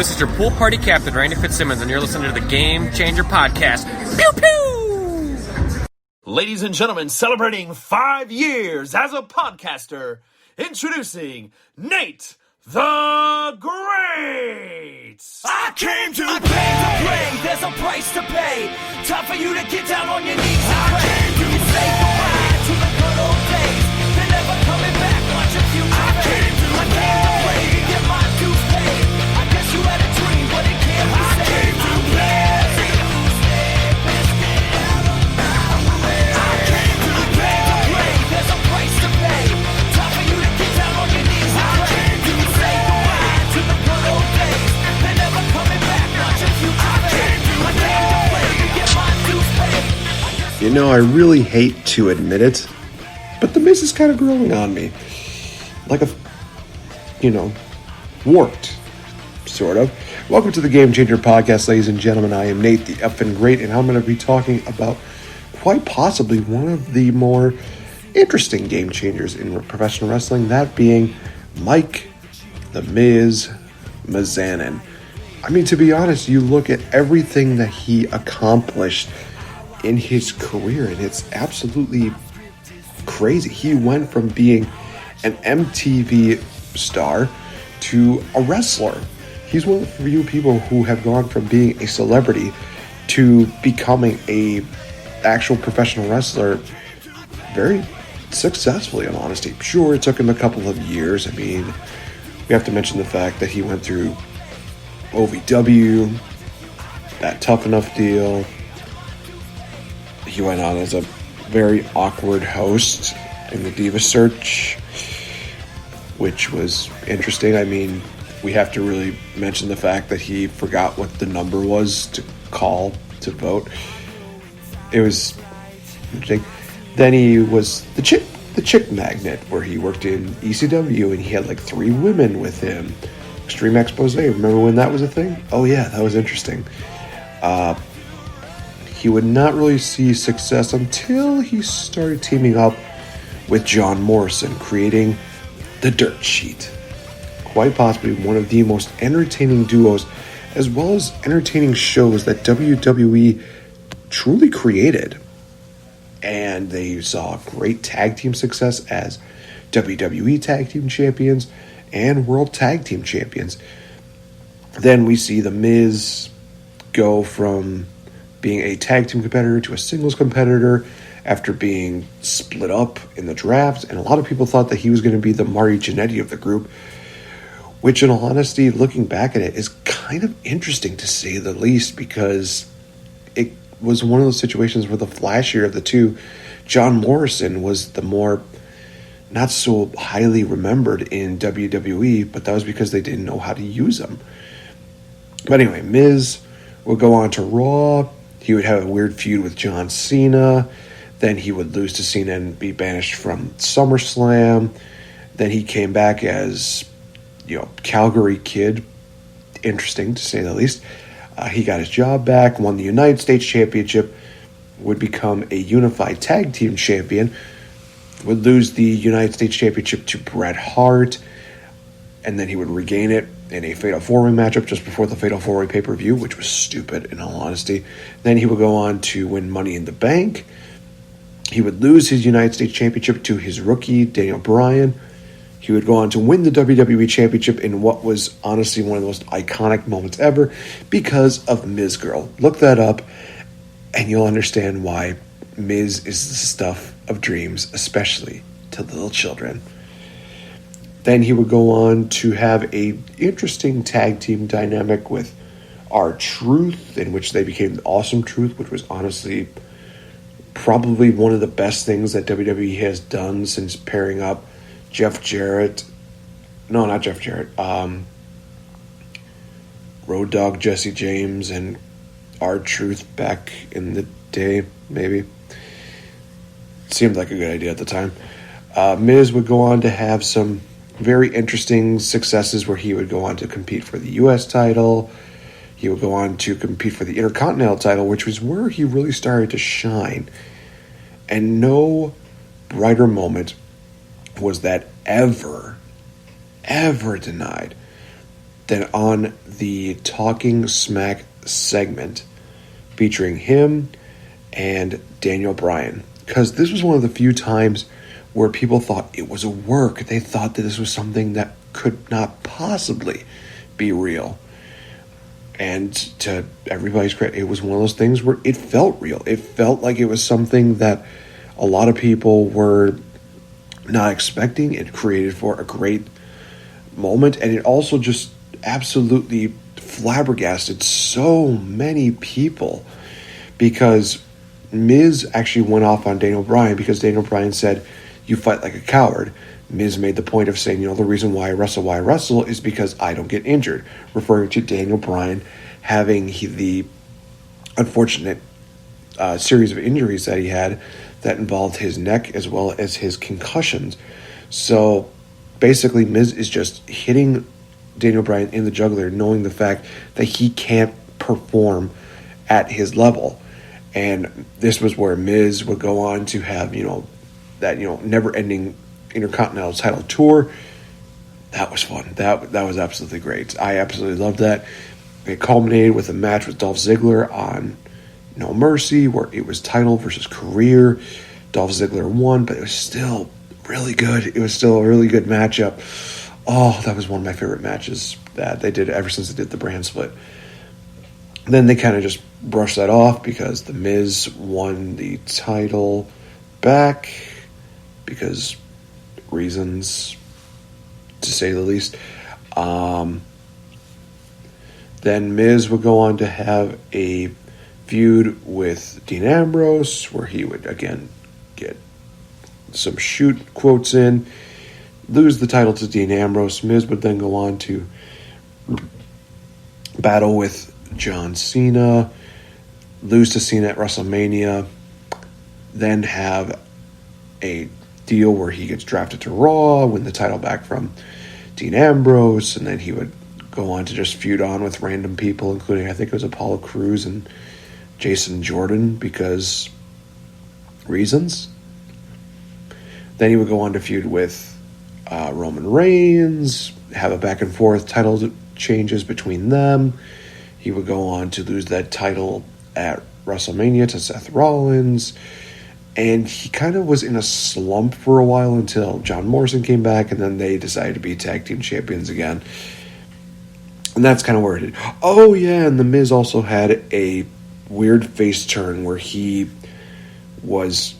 This is your pool party captain, Randy Fitzsimmons, and you're listening to the Game Changer Podcast. Pew pew! Ladies and gentlemen, celebrating 5 years as a podcaster, introducing Nate the Great! I came to play, there's a price to pay. Time for you to get down on your knees and pray. You can say goodbye to the good old days. They're never coming back, watch your future fade. I came to play to get my dues paid. I guess you had a dream, but it can't be saved. I came to play. There's a price to pay. Time for you to get down on your knees and pray. You can say goodbye to the good old days. They're never coming back, watch your future fade. I came to play to get my dues paid. You know, I really hate to admit it, but the Miz is kind of growing on me. Like warped, sort of. Welcome to the Game Changer Podcast, ladies and gentlemen. I am Nate the NateFNGreat, and I'm going to be talking about quite possibly one of the more interesting game changers in professional wrestling, that being Mike the Miz Mizanin. I mean, to be honest, you look at everything that he accomplished in his career, and it's absolutely crazy. He went from being an MTV star to a wrestler. He's one of the few people who have gone from being a celebrity to becoming a actual professional wrestler very successfully, in honesty. Sure, it took him a couple of years. I mean, we have to mention the fact that he went through OVW, that Tough Enough deal. He went on as a very awkward host in the Diva Search, which was interesting. I mean, we have to really mention the fact that he forgot what the number was to call to vote. It was interesting. Then he was the chick magnet, where he worked in ECW, and he had like 3 women with him. Extreme Expose. Remember when that was a thing? Oh yeah, that was interesting. He would not really see success until he started teaming up with John Morrison, creating the Dirt Sheet. Quite possibly one of the most entertaining duos, as well as entertaining shows that WWE truly created. And they saw great tag team success as WWE Tag Team Champions and World Tag Team Champions. Then we see The Miz go from being a tag team competitor to a singles competitor after being split up in the draft. And a lot of people thought that he was going to be the Mario Jannetty of the group, which in all honesty, looking back at it, is kind of interesting to say the least, because it was one of those situations where the flashier of the two, John Morrison, was the more not so highly remembered in WWE, but that was because they didn't know how to use him. But anyway, Miz would go on to Raw. He would have a weird feud with John Cena. Then he would lose to Cena and be banished from SummerSlam. Then he came back as, Calgary Kid. Interesting, to say the least. He got his job back, won the United States Championship, would become a unified tag team champion, would lose the United States Championship to Bret Hart, and then he would regain it in a Fatal 4-Way matchup just before the Fatal 4-Way pay-per-view, which was stupid, in all honesty. Then he would go on to win Money in the Bank. He would lose his United States Championship to his rookie, Daniel Bryan. He would go on to win the WWE Championship in what was honestly one of the most iconic moments ever because of Miz Girl. Look that up, and you'll understand why Miz is the stuff of dreams, especially to little children. Then he would go on to have a interesting tag team dynamic with R-Truth, in which they became the Awesome Truth, which was honestly probably one of the best things that WWE has done since pairing up Jeff Jarrett. No, not Jeff Jarrett. Road Dogg Jesse James and R-Truth back in the day, maybe. Seemed like a good idea at the time. Miz would go on to have some very interesting successes where he would go on to compete for the U.S. title. He would go on to compete for the Intercontinental title, which was where he really started to shine. And no brighter moment was that ever denied then on the Talking Smack segment featuring him and Daniel Bryan, because this was one of the few times where people thought it was a work. They thought that this was something that could not possibly be real. And to everybody's credit, it was one of those things where it felt real. It felt like it was something that a lot of people were not expecting. It created for a great moment, and it also just absolutely flabbergasted so many people, because Miz actually went off on Daniel Bryan because Daniel Bryan said, "You fight like a coward." Miz made the point of saying, the reason why I wrestle is because I don't get injured, referring to Daniel Bryan having the unfortunate series of injuries that he had that involved his neck as well as his concussions. So basically, Miz is just hitting Daniel Bryan in the jugular, knowing the fact that he can't perform at his level. And this was where Miz would go on to have, that, never-ending Intercontinental title tour. That was fun. That was absolutely great. I absolutely loved that. It culminated with a match with Dolph Ziggler on No Mercy, where it was title versus career. Dolph Ziggler won, but it was still really good. It was still a really good matchup. Oh, that was one of my favorite matches that they did ever since they did the brand split. Then they kind of just brushed that off because The Miz won the title back because reasons, to say the least. Then Miz would go on to have a feud with Dean Ambrose, where he would again get some shoot quotes in, lose the title to Dean Ambrose. Miz would then go on to battle with John Cena, lose to Cena at WrestleMania, then have a deal where he gets drafted to Raw, win the title back from Dean Ambrose, and then he would go on to just feud on with random people, including, I think it was Apollo Crews and Jason Jordan, because reasons. Then he would go on to feud with Roman Reigns, have a back and forth title changes between them. He would go on to lose that title at WrestleMania to Seth Rollins. And he kind of was in a slump for a while until John Morrison came back, and then they decided to be tag team champions again. And that's kind of where it is. Oh, yeah, and The Miz also had a weird face turn where he was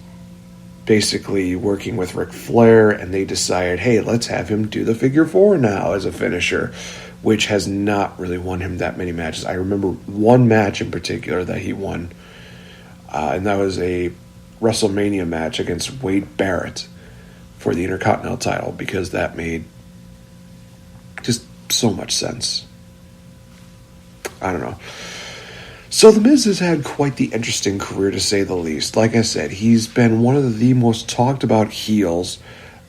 basically working with Ric Flair, and they decided, hey, let's have him do the figure four now as a finisher, which has not really won him that many matches. I remember one match in particular that he won, and that was a WrestleMania match against Wade Barrett for the Intercontinental title, because that made just so much sense. I don't know. So The Miz has had quite the interesting career, to say the least. Like I said, he's been one of the most talked about heels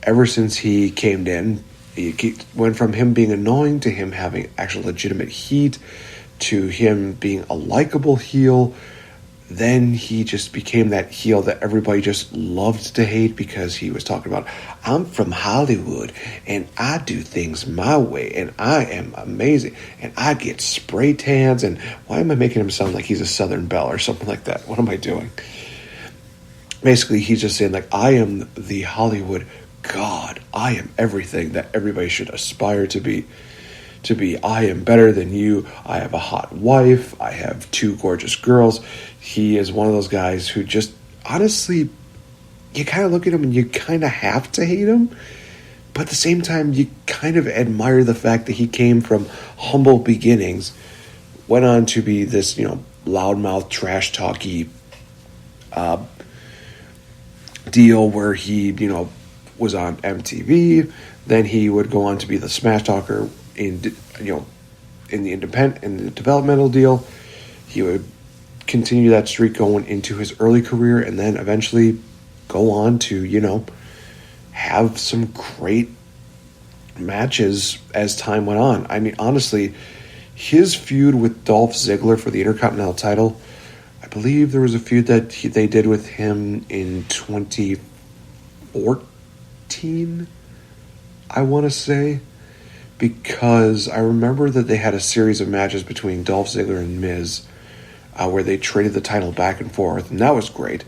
ever since he came in. He went from him being annoying to him having actual legitimate heat to him being a likable heel. Then he just became that heel that everybody just loved to hate, because he was talking about, I'm from Hollywood and I do things my way and I am amazing and I get spray tans, and why am I making him sound like he's a Southern Belle or something like that? What am I doing? Basically, he's just saying, like, I am the Hollywood God. I am everything that everybody should aspire to be. I am better than you. I have a hot wife. I have two gorgeous girls. He is one of those guys who just, honestly, you kind of look at him and you kind of have to hate him. But at the same time, you kind of admire the fact that he came from humble beginnings, went on to be this, loudmouth, trash-talky deal where he, was on MTV. Then he would go on to be the smash talker in the developmental deal. He would continue that streak going into his early career, and then eventually go on to, have some great matches as time went on. I mean, honestly, his feud with Dolph Ziggler for the Intercontinental title, I believe there was a feud that they did with him in 2014, I want to say. because I remember that they had a series of matches between Dolph Ziggler and Miz where they traded the title back and forth, and that was great.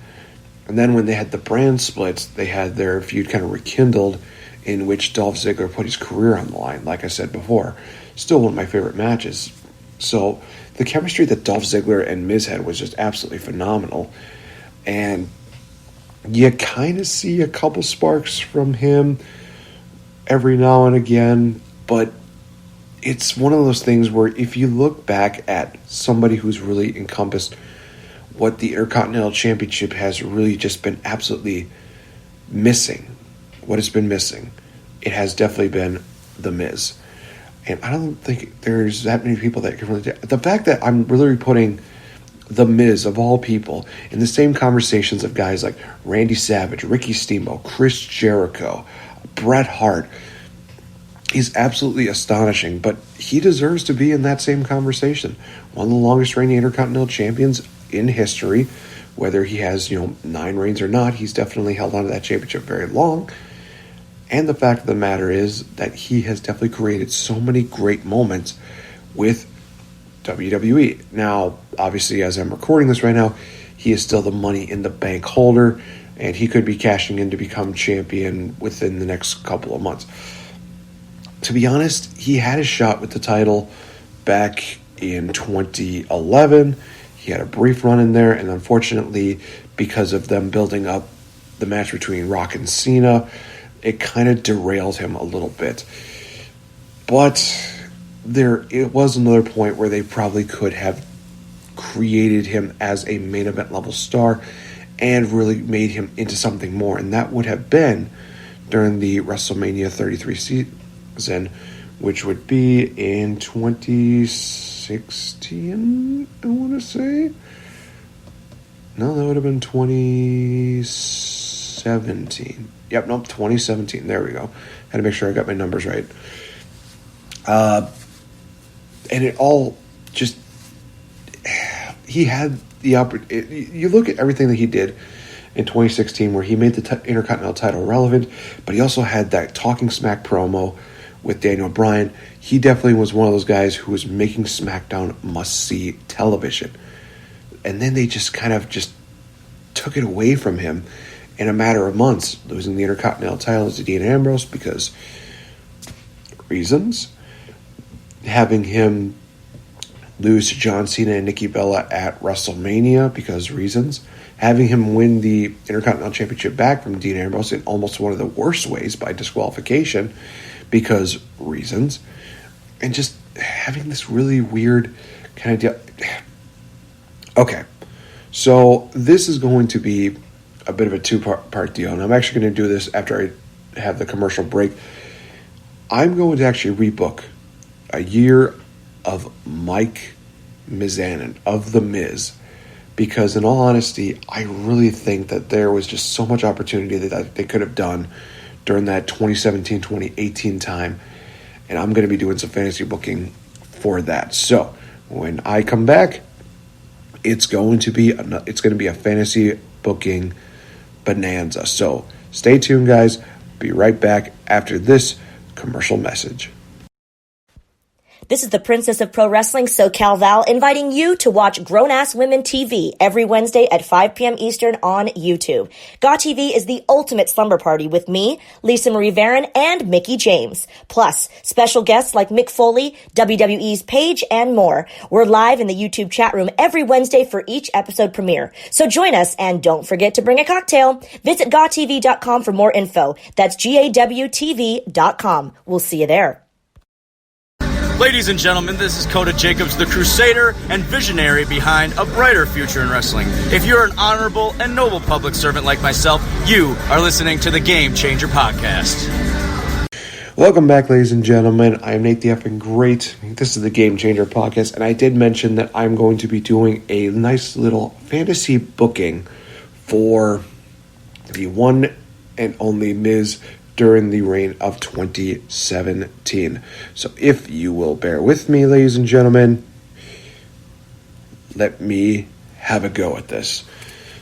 And then when they had the brand splits, they had their feud kind of rekindled, in which Dolph Ziggler put his career on the line, like I said before. Still one of my favorite matches. So the chemistry that Dolph Ziggler and Miz had was just absolutely phenomenal. And you kind of see a couple sparks from him every now and again, but it's one of those things where if you look back at somebody who's really encompassed what the Intercontinental Championship has really just been absolutely missing, what it's been missing, it has definitely been The Miz. And I don't think there's that many people that can really do it. The fact that I'm really putting The Miz, of all people, in the same conversations of guys like Randy Savage, Ricky Steamboat, Chris Jericho, Bret Hart, is absolutely astonishing, but he deserves to be in that same conversation. One of the longest reigning Intercontinental Champions in history, whether he has 9 reigns or not, he's definitely held on to that championship very long. And the fact of the matter is that he has definitely created so many great moments with WWE. Now, obviously, as I'm recording this right now, he is still the Money in the Bank holder, and he could be cashing in to become champion within the next couple of months. To be honest, he had his shot with the title back in 2011. He had a brief run in there, and unfortunately, because of them building up the match between Rock and Cena, it kind of derailed him a little bit. But it was another point where they probably could have created him as a main event level star and really made him into something more. And that would have been during the WrestleMania 33 season, which would be in 2016, I want to say. No, that would have been 2017. Yep, nope, 2017. There we go. Had to make sure I got my numbers right. And it all just... He had the opportunity. You look at everything that he did in 2016 where he made the Intercontinental title relevant, but he also had that Talking Smack promo with Daniel Bryan. He definitely was one of those guys who was making SmackDown must-see television. And then they just kind of just took it away from him in a matter of months, losing the Intercontinental title to Dean Ambrose because reasons. Having him lose to John Cena and Nikki Bella at WrestleMania because reasons. Having him win the Intercontinental Championship back from Dean Ambrose in almost one of the worst ways by disqualification because reasons. And just having this really weird kind of deal. Okay, so this is going to be a bit of a two-part deal, and I'm actually going to do this after I have the commercial break. I'm going to actually rebook a year of Mike Mizanin, of The Miz, because in all honesty, I really think that there was just so much opportunity that they could have done during that 2017-2018 time, and I'm going to be doing some fantasy booking for that. So when I come back, it's going to be a fantasy booking bonanza. So stay tuned, guys. Be right back after this commercial message. This is the Princess of Pro Wrestling, SoCal Val, inviting you to watch Grown Ass Women TV every Wednesday at 5 p.m. Eastern on YouTube. GAW TV is the ultimate slumber party with me, Lisa Marie Varon, and Mickey James. Plus, special guests like Mick Foley, WWE's Paige, and more. We're live in the YouTube chat room every Wednesday for each episode premiere. So join us, and don't forget to bring a cocktail. Visit GawTV.com for more info. That's GAWTV.com. We'll see you there. Ladies and gentlemen, this is Coda Jacobs, the crusader and visionary behind a brighter future in wrestling. If you're an honorable and noble public servant like myself, you are listening to the Game Changer Podcast. Welcome back, ladies and gentlemen. I am NateFNGreat. This is the Game Changer Podcast, and I did mention that I'm going to be doing a nice little fantasy booking for the one and only Miz during the reign of 2017. So if you will bear with me, ladies and gentlemen, let me have a go at this.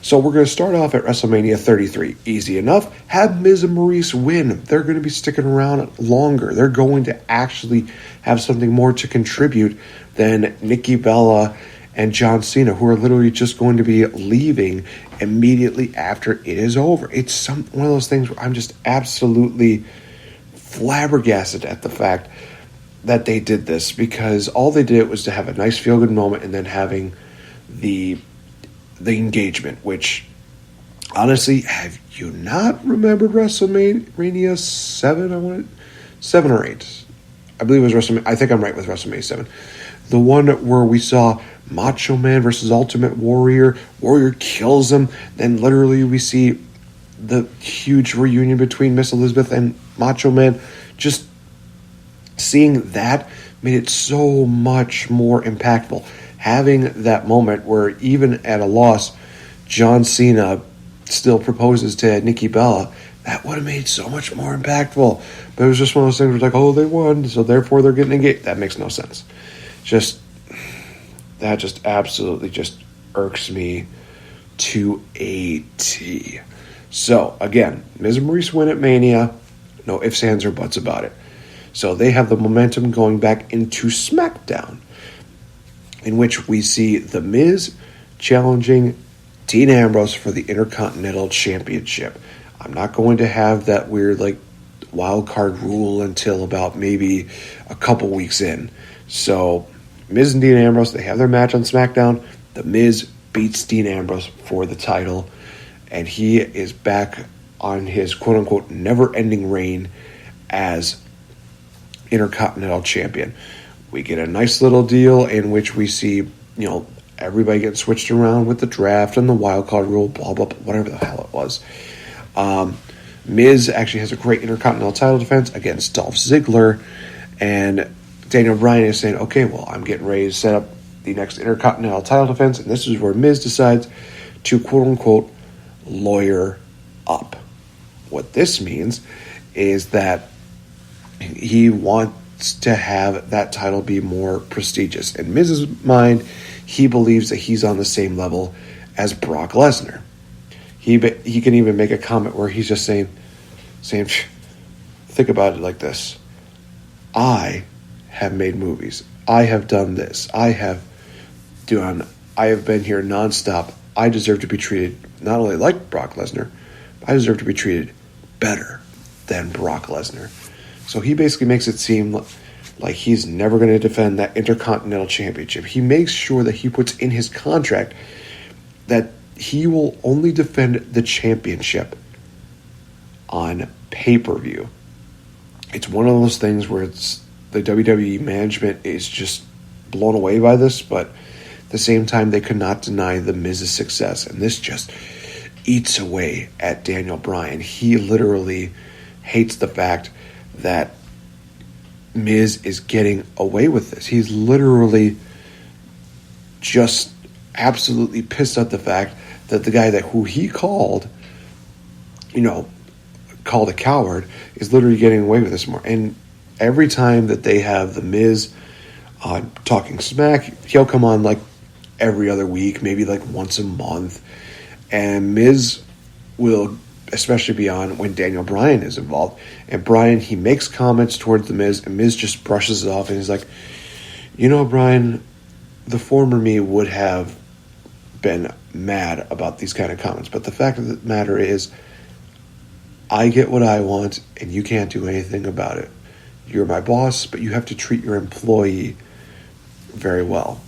So we're going to start off at WrestleMania 33. Easy enough. Have Miz and Maurice win. They're going to be sticking around longer. They're going to actually have something more to contribute than Nikki Bella and John Cena, who are literally just going to be leaving immediately after it is over. It's one of those things where I'm just absolutely flabbergasted at the fact that they did this, because all they did was to have a nice feel-good moment and then having the engagement, which honestly, have you not remembered WrestleMania 7? 7 or 8. I believe it was WrestleMania. I think I'm right with WrestleMania 7. The one where we saw Macho Man versus Ultimate Warrior. Warrior kills him. Then literally we see the huge reunion between Miss Elizabeth and Macho Man. Just seeing that made it so much more impactful. Having that moment where even at a loss, John Cena still proposes to Nikki Bella, that would have made so much more impactful. But it was just one of those things where it's like, oh, they won, so therefore they're getting engaged. That makes no sense. That just absolutely just irks me to a T. So, again, Miz and Maurice win at Mania. No ifs, ands, or buts about it. So they have the momentum going back into SmackDown, in which we see The Miz challenging Dean Ambrose for the Intercontinental Championship. I'm not going to have that weird, wild card rule until about maybe a couple weeks in. So, Miz and Dean Ambrose, they have their match on SmackDown. The Miz beats Dean Ambrose for the title, and he is back on his quote-unquote never-ending reign as Intercontinental Champion. We get a nice little deal in which we see, everybody getting switched around with the draft and the wild card rule, blah, blah, blah, whatever the hell it was. Miz actually has a great Intercontinental title defense against Dolph Ziggler, and Daniel Bryan is saying, okay, well, I'm getting ready to set up the next Intercontinental title defense, and this is where Miz decides to quote-unquote lawyer up. What this means is that he wants to have that title be more prestigious. In Miz's mind, he believes that he's on the same level as Brock Lesnar. He can even make a comment where he's just saying, think about it like this. I have made movies. I have done this. I have been here nonstop. I deserve to be treated not only like Brock Lesnar, but I deserve to be treated better than Brock Lesnar. So he basically makes it seem like he's never going to defend that Intercontinental Championship. He makes sure that he puts in his contract that he will only defend the championship on pay-per-view. It's one of those things where the WWE management is just blown away by this, but at the same time, they could not deny the Miz's success, and this just eats away at Daniel Bryan. He literally hates the fact that Miz is getting away with this. He's literally just absolutely pissed at the fact that the guy who he called a coward is literally getting away with this more. And every time that they have the Miz talking smack, he'll come on every other week, maybe once a month, and Miz will especially be on when Daniel Bryan is involved. And Bryan, he makes comments towards the Miz, and Miz just brushes it off, and he's like, Bryan, the former me would have been mad about these kind of comments, but the fact of the matter is, I get what I want, and you can't do anything about it. You're my boss, but you have to treat your employee very well.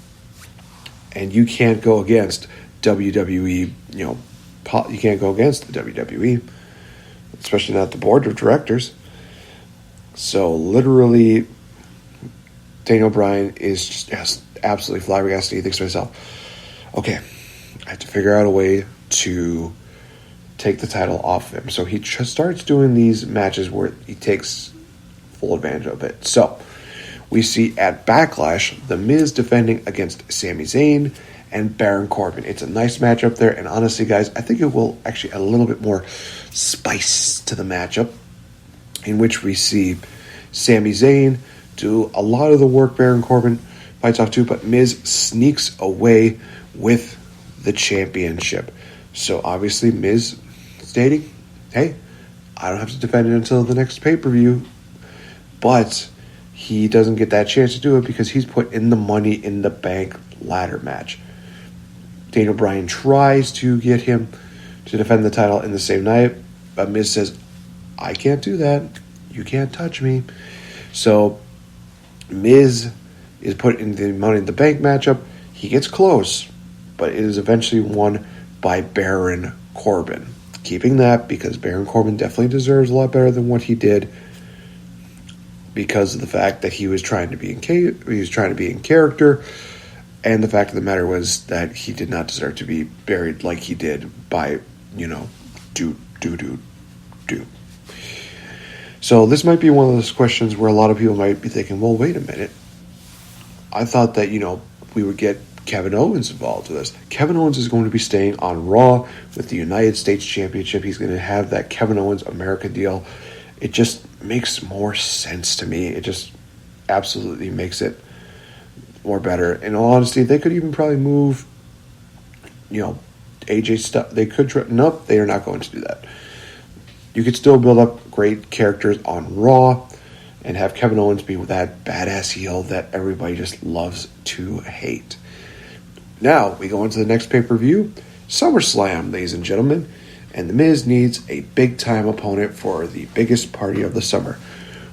And you can't go against WWE, you can't go against the WWE, especially not the board of directors. So literally, Daniel Bryan is just absolutely flabbergasted. He thinks to himself, okay, I have to figure out a way to take the title off him. So he just starts doing these matches where he takes full advantage of it. So we see at Backlash, The Miz defending against Sami Zayn and Baron Corbin. It's a nice matchup there, and honestly, guys, I think it will actually add a little bit more spice to the matchup, in which we see Sami Zayn do a lot of the work Baron Corbin fights off to, but Miz sneaks away with the championship. So obviously Miz stating, hey, I don't have to defend it until the next pay-per-view. But he doesn't get that chance to do it because he's put in the Money in the Bank ladder match. Daniel Bryan tries to get him to defend the title in the same night, but Miz says, I can't do that. You can't touch me. So Miz is put in the Money in the Bank matchup. He gets close, but it is eventually won by Baron Corbin. Keeping that because Baron Corbin definitely deserves a lot better than what he did because of the fact that he was trying to be in character, and the fact of the matter was that he did not deserve to be buried like he did by, do. So this might be one of those questions where a lot of people might be thinking, well, wait a minute. I thought that, we would get Kevin Owens involved with this. Kevin Owens is going to be staying on Raw with the United States Championship. He's going to have that Kevin Owens America deal. It just makes more sense to me. It just absolutely makes it more better. In all honesty, they could even probably move, AJ stuff. They could try. Nope, they are not going to do that. You could still build up great characters on Raw and have Kevin Owens be that badass heel that everybody just loves to hate. Now, we go into the next pay-per-view, SummerSlam, ladies and gentlemen, and The Miz needs a big-time opponent for the biggest party of the summer.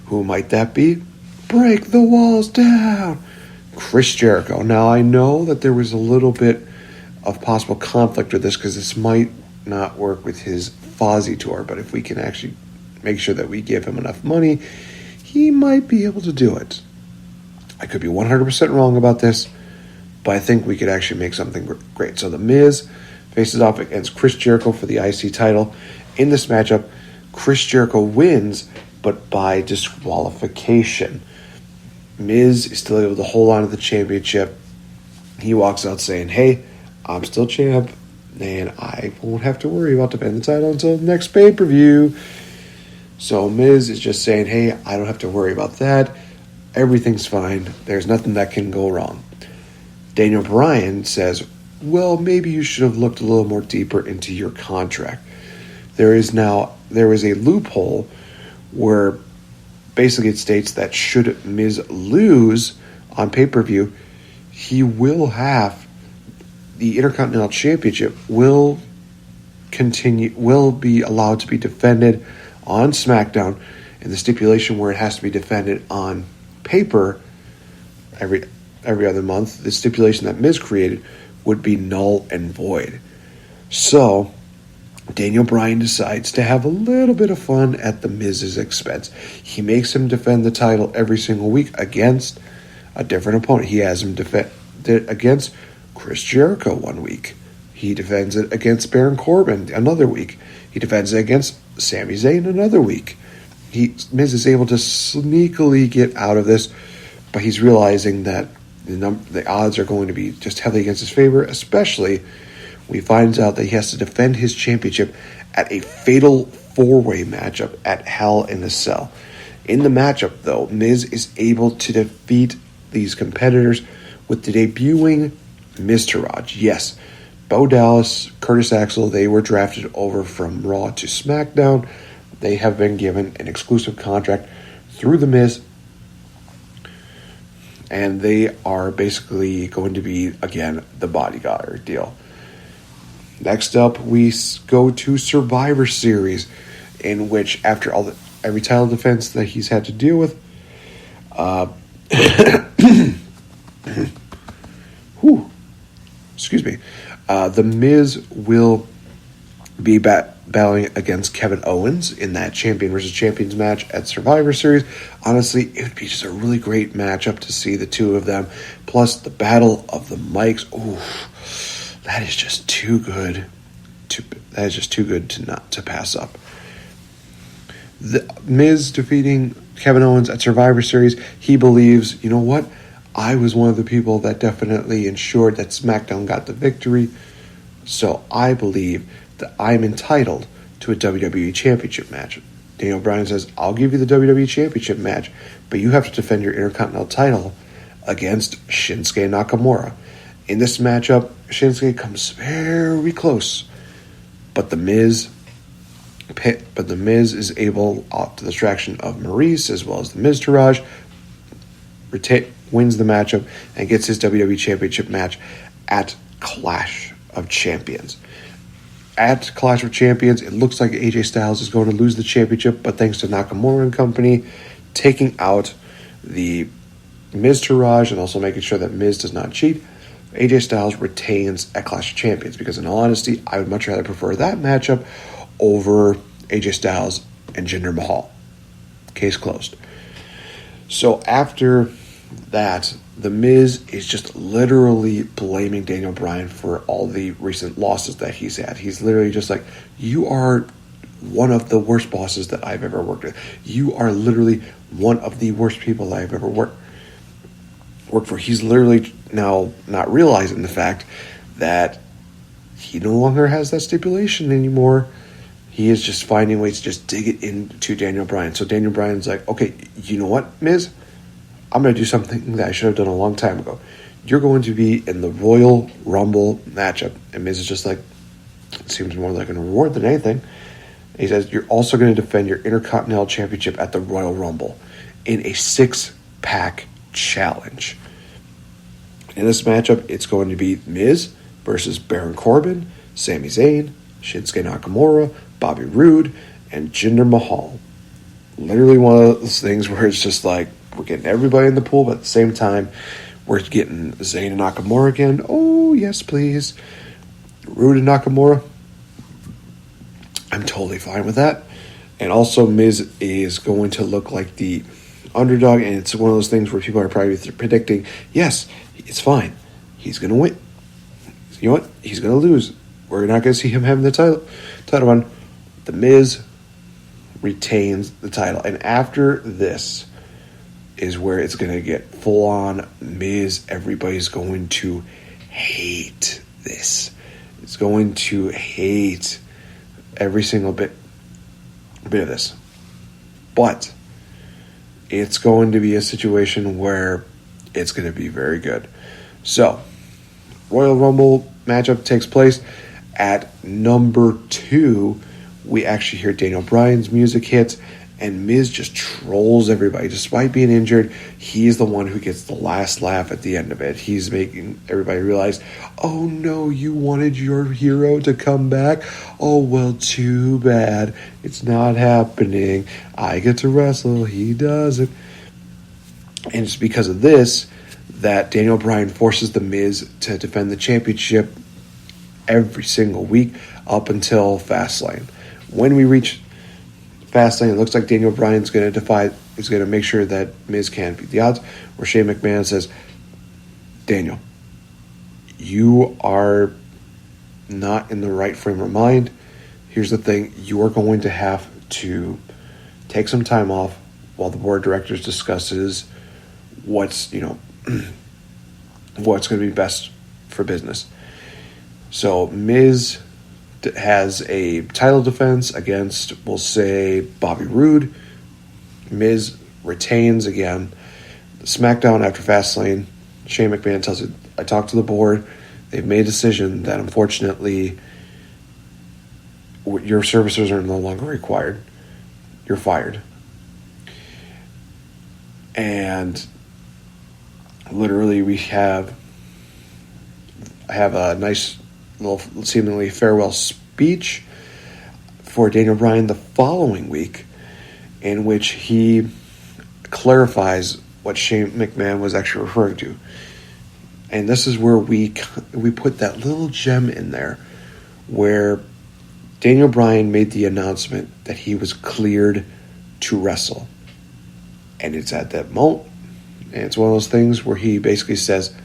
Who might that be? Break the walls down! Chris Jericho. Now, I know that there was a little bit of possible conflict with this because this might not work with his Fozzy tour, but if we can actually make sure that we give him enough money, he might be able to do it. I could be 100% wrong about this, but I think we could actually make something great. So The Miz faces off against Chris Jericho for the IC title. In this matchup, Chris Jericho wins, but by disqualification. Miz is still able to hold on to the championship. He walks out saying, hey, I'm still champ, and I won't have to worry about defending the title until the next pay-per-view. So Miz is just saying, hey, I don't have to worry about that. Everything's fine. There's nothing that can go wrong. Daniel Bryan says, well, maybe you should have looked a little more deeper into your contract. There is a loophole where basically it states that should Miz lose on pay-per-view, he will have the Intercontinental Championship will be allowed to be defended on SmackDown, and the stipulation where it has to be defended on paper every other month, the stipulation that Miz created would be null and void. So Daniel Bryan decides to have a little bit of fun at the Miz's expense. He makes him defend the title every single week against a different opponent. He has him defend it against Chris Jericho one week. He defends it against Baron Corbin another week. He defends it against Sami Zayn another week. Miz is able to sneakily get out of this, but he's realizing that the odds are going to be just heavily against his favor, especially when he finds out that he has to defend his championship at a fatal four-way matchup at Hell in a Cell. In the matchup, though, Miz is able to defeat these competitors with the debuting Miztourage. Yes, Bo Dallas, Curtis Axel, they were drafted over from Raw to SmackDown. They have been given an exclusive contract through The Miz, and they are basically going to be, again, the bodyguard deal. Next up, we go to Survivor Series, in which after every title defense that he's had to deal with, The Miz will be battling against Kevin Owens in that champion versus champions match at Survivor Series. Honestly, it would be just a really great matchup to see the two of them. Plus, the battle of the mics. Ooh, that is just too good. To pass up. The Miz defeating Kevin Owens at Survivor Series. He believes, you know what? I was one of the people that definitely ensured that SmackDown got the victory. So I believe that I'm entitled to a WWE Championship match. Daniel Bryan says, I'll give you the WWE Championship match, but you have to defend your Intercontinental title against Shinsuke Nakamura. In this matchup, Shinsuke comes very close But the Miz is able, to the distraction of Maurice as well as the Miztourage, wins the matchup and gets his WWE Championship match at Clash of Champions. At Clash of Champions, it looks like AJ Styles is going to lose the championship, but thanks to Nakamura and company taking out the Miztourage and also making sure that Miz does not cheat, AJ Styles retains at Clash of Champions, because in all honesty, I would much rather prefer that matchup over AJ Styles and Jinder Mahal. Case closed. So after that, The Miz is just literally blaming Daniel Bryan for all the recent losses that he's had. He's literally just like, you are one of the worst bosses that I've ever worked with. You are literally one of the worst people I've ever worked for. He's literally now not realizing the fact that he no longer has that stipulation anymore. He is just finding ways to just dig it into Daniel Bryan. So Daniel Bryan's like, okay, you know what, Miz? I'm going to do something that I should have done a long time ago. You're going to be in the Royal Rumble matchup. And Miz is just like, it seems more like a reward than anything. He says, you're also going to defend your Intercontinental Championship at the Royal Rumble in a 6-pack challenge. In this matchup, it's going to be Miz versus Baron Corbin, Sami Zayn, Shinsuke Nakamura, Bobby Roode, and Jinder Mahal. Literally one of those things where it's just like, we're getting everybody in the pool, but at the same time, we're getting Zayn and Nakamura again. Oh, yes, please. Roode and Nakamura. I'm totally fine with that. And also, Miz is going to look like the underdog, and it's one of those things where people are probably predicting, yes, it's fine. He's going to win. You know what? He's going to lose. We're not going to see him having the title run. The Miz retains the title. And after this is where it's going to get full-on Miz. Everybody's going to hate this. It's going to hate every single bit of this. But it's going to be a situation where it's going to be very good. So, Royal Rumble matchup takes place. At number 2, we actually hear Daniel Bryan's music hit, and Miz just trolls everybody. Despite being injured, he's the one who gets the last laugh at the end of it. He's making everybody realize, oh no, you wanted your hero to come back? Oh, well, too bad. It's not happening. I get to wrestle. He doesn't. And it's because of this that Daniel Bryan forces The Miz to defend the championship every single week up until Fastlane. When we reach Fastlane, it looks like Daniel Bryan's going to make sure that Miz can't beat the odds, where Shane McMahon says, Daniel, you are not in the right frame of mind. Here's the thing, you are going to have to take some time off while the board of directors discusses what's going to be best for business. So Miz has a title defense against, we'll say, Bobby Roode. Miz retains again. SmackDown after Fastlane, Shane McMahon tells it, I talked to the board. They've made a decision that unfortunately your services are no longer required. You're fired. And literally we have a nice little seemingly farewell speech for Daniel Bryan the following week, in which he clarifies what Shane McMahon was actually referring to. And this is where we put that little gem in there where Daniel Bryan made the announcement that he was cleared to wrestle. And it's at that moment, and it's one of those things where he basically says,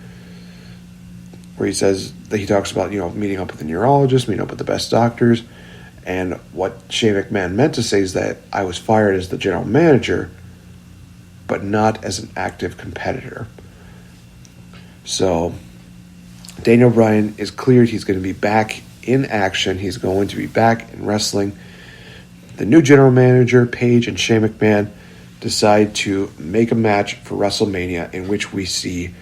that he talks about, meeting up with a neurologist, meeting up with the best doctors. And what Shane McMahon meant to say is that I was fired as the general manager, but not as an active competitor. So Daniel Bryan is cleared. He's going to be back in action. He's going to be back in wrestling. The new general manager, Paige and Shane McMahon, decide to make a match for WrestleMania in which we see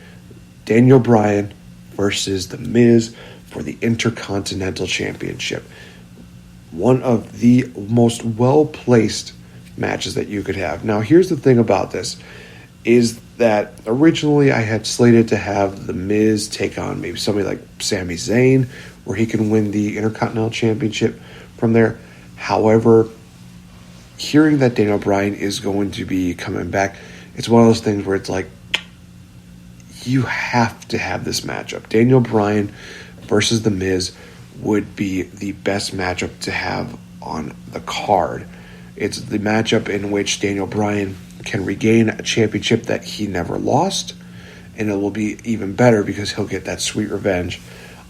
Daniel Bryan versus The Miz for the Intercontinental Championship. one of the most well-placed matches that you could have. Now, here's the thing about this, is that originally I had slated to have The Miz take on maybe somebody like Sami Zayn, where he can win the Intercontinental Championship from there. However, hearing that Daniel Bryan is going to be coming back, it's one of those things where it's like, you have to have this matchup. Daniel Bryan versus The Miz would be the best matchup to have on the card. It's the matchup in which Daniel Bryan can regain a championship that he never lost, and it will be even better because he'll get that sweet revenge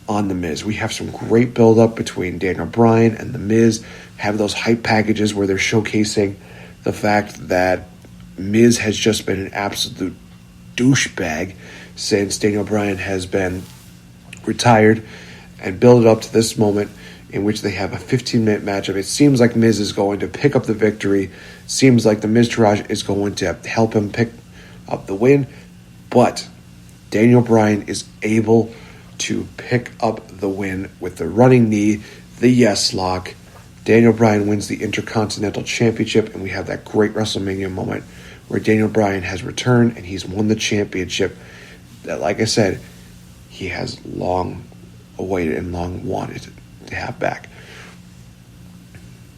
on The Miz. We have some great build-up between Daniel Bryan and The Miz, have those hype packages where they're showcasing the fact that Miz has just been an absolute douchebag since Daniel Bryan has been retired, and build it up to this moment in which they have a 15-minute matchup. It seems like Miz is going to pick up the victory. Seems like the Miztourage is going to help him pick up the win. But Daniel Bryan is able to pick up the win with the running knee, the yes lock. Daniel Bryan wins the Intercontinental Championship, and we have that great WrestleMania moment where Daniel Bryan has returned and he's won the championship that, like I said, he has long awaited and long wanted to have back.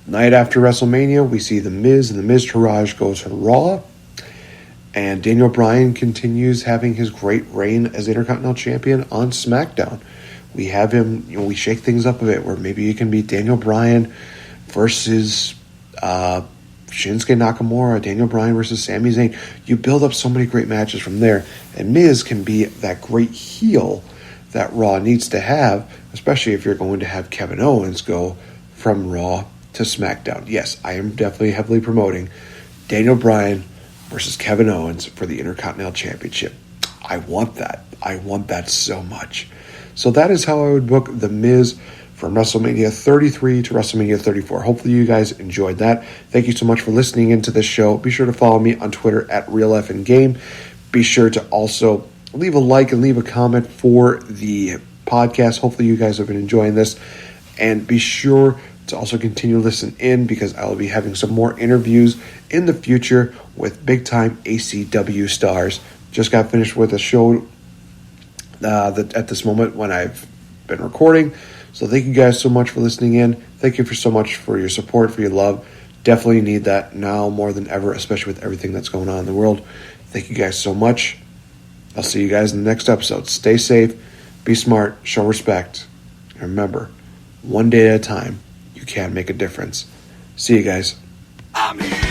Night after WrestleMania, we see The Miz, and the Miztourage goes to Raw, and Daniel Bryan continues having his great reign as Intercontinental Champion on SmackDown. We have him, we shake things up a bit, where maybe it can be Daniel Bryan versus Shinsuke Nakamura, Daniel Bryan versus Sami Zayn. You build up so many great matches from there, and Miz can be that great heel that Raw needs to have, especially if you're going to have Kevin Owens go from Raw to SmackDown. Yes, I am definitely heavily promoting Daniel Bryan versus Kevin Owens for the Intercontinental Championship. I want that. I want that so much. So that is how I would book The Miz from WrestleMania 33 to WrestleMania 34. Hopefully you guys enjoyed that. Thank you so much for listening into this show. Be sure to follow me on Twitter at RealFNGame. Be sure to also leave a like and leave a comment for the podcast. Hopefully you guys have been enjoying this. And be sure to also continue to listen in, because I will be having some more interviews in the future with big-time ACW stars. Just got finished with a show at this moment when I've been recording. So thank you guys so much for listening in. Thank you so much for your support, for your love. Definitely need that now more than ever, especially with everything that's going on in the world. Thank you guys so much. I'll see you guys in the next episode. Stay safe, be smart, show respect. And remember, one day at a time, you can make a difference. See you guys. I'm here.